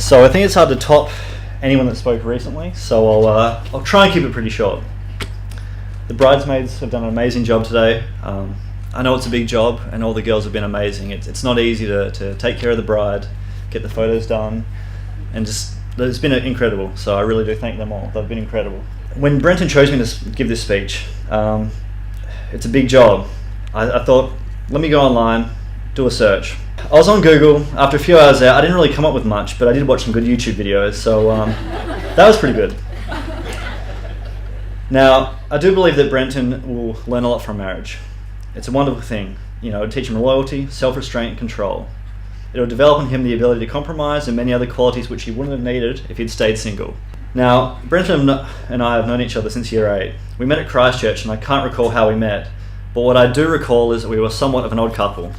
So I think it's hard to top anyone that spoke recently, so I'll try and keep it pretty short. The bridesmaids have done an amazing job today. I know it's a big job and all the girls have been amazing. It's not easy to take care of the bride, get the photos done, and it's been incredible. So I really do thank them all. They've been incredible. When Brenton chose me to give this speech, it's a big job. I thought, let me go online, do a search. I was on Google. After a few hours there, I didn't really come up with much, but I did watch some good YouTube videos, so that was pretty good. Now, I do believe that Brenton will learn a lot from marriage. It's a wonderful thing. You know, it'll teach him loyalty, self-restraint, and control. It'll develop in him the ability to compromise and many other qualities which he wouldn't have needed if he'd stayed single. Now, Brenton and I have known each other since year 8. We met at Christchurch, and I can't recall how we met, but what I do recall is that we were somewhat of an odd couple.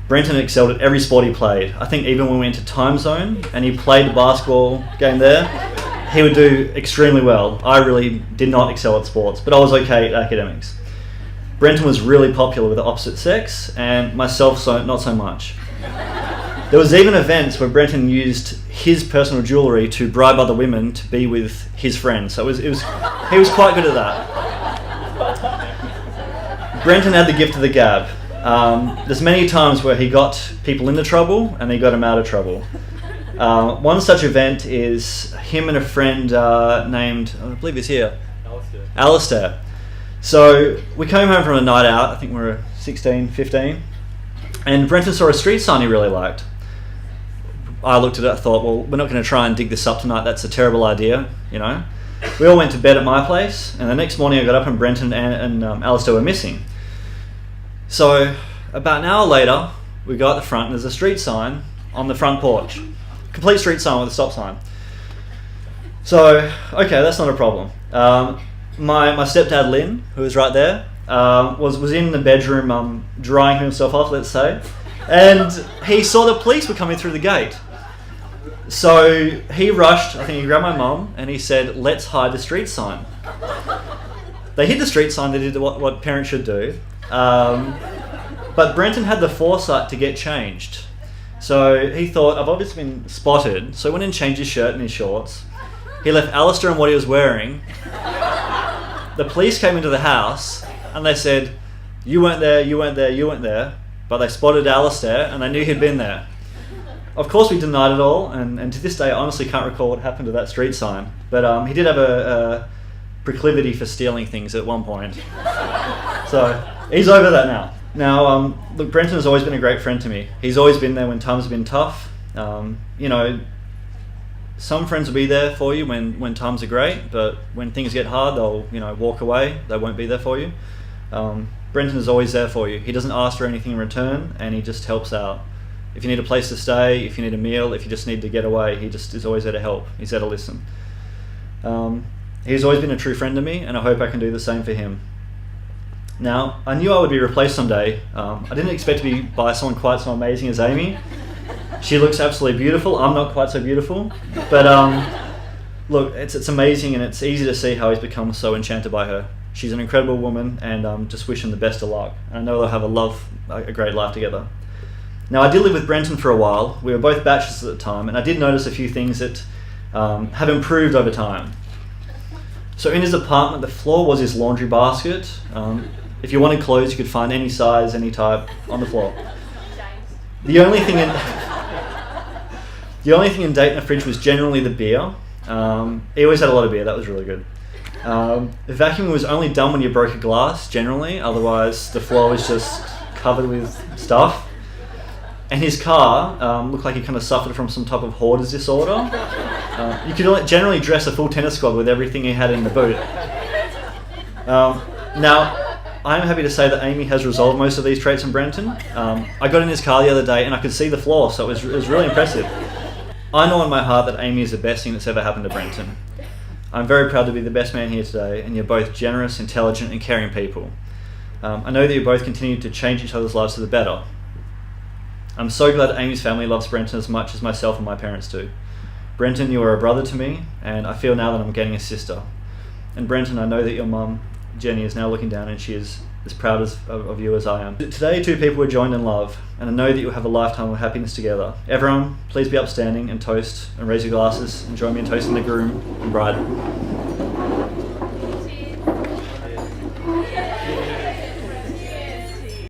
Brenton excelled at every sport he played. I think even when we went to time zone and he played the basketball game there, he would do extremely well. I really did not excel at sports, but I was okay at academics. Brenton was really popular with the opposite sex, and myself not so much. There was even events where Brenton used his personal jewellery to bribe other women to be with his friends. So he was quite good at that. Brenton had the gift of the gab. There's many times where he got people into trouble and he got them out of trouble. One such event is him and a friend named, I believe he's here, Alistair. So we came home from a night out, I think we were 16, 15, and Brenton saw a street sign he really liked. I looked at it, I thought, well, we're not going to try and dig this up tonight, that's a terrible idea, you know. We all went to bed at my place, and the next morning I got up and Brenton and Alistair were missing. So about an hour later, we go out the front and there's a street sign on the front porch. Complete street sign with a stop sign. So, okay, that's not a problem. My stepdad Lynn, who was right there, was in the bedroom drying himself off, let's say, and he saw the police were coming through the gate. So he rushed, I think he grabbed my mum, and he said, let's hide the street sign. They hid the street sign, they did what parents should do. But Brenton had the foresight to get changed. So he thought, I've obviously been spotted, so he went and changed his shirt and his shorts. He left Alistair in what he was wearing. The police came into the house and they said, you weren't there, you weren't there, you weren't there. But they spotted Alistair and they knew he'd been there. Of course we denied it all, and to this day I honestly can't recall what happened to that street sign. But he did have a proclivity for stealing things at one point. So he's over that now. Now, look, Brenton has always been a great friend to me. He's always been there when times have been tough. You know, some friends will be there for you when times are great, but when things get hard, they'll, you know, walk away. They won't be there for you. Brenton is always there for you. He doesn't ask for anything in return, and he just helps out. If you need a place to stay, if you need a meal, if you just need to get away, he just is always there to help. He's there to listen. He's always been a true friend to me, and I hope I can do the same for him. Now, I knew I would be replaced someday. I didn't expect to be by someone quite so amazing as Amy. She looks absolutely beautiful. I'm not quite so beautiful. But look, it's amazing, and it's easy to see how he's become so enchanted by her. She's an incredible woman, and just wish him the best of luck. And I know they'll have a great life together. Now, I did live with Brenton for a while. We were both bachelors at the time, and I did notice a few things that have improved over time. So in his apartment, the floor was his laundry basket. If you wanted clothes, you could find any size, any type on the floor. The only thing in Dayton fridge was generally the beer. He always had a lot of beer. That was really good. The vacuuming was only done when you broke a glass, generally. Otherwise, the floor was just covered with stuff. And his car looked like he kind of suffered from some type of hoarder's disorder. You could generally dress a full tennis squad with everything he had in the boot. Now, I'm happy to say that Amy has resolved most of these traits in Brenton. I got in his car the other day and I could see the floor, so it was really impressive. I know in my heart that Amy is the best thing that's ever happened to Brenton. I'm very proud to be the best man here today, and you're both generous, intelligent, and caring people. I know that you both continue to change each other's lives for the better. I'm so glad that Amy's family loves Brenton as much as myself and my parents do. Brenton, you are a brother to me, and I feel now that I'm getting a sister. And Brenton, I know that your mum, Jenny, is now looking down and she is as proud of you as I am. Today, two people were joined in love, and I know that you'll have a lifetime of happiness together. Everyone, please be upstanding and toast and raise your glasses and join me in toasting the groom and bride.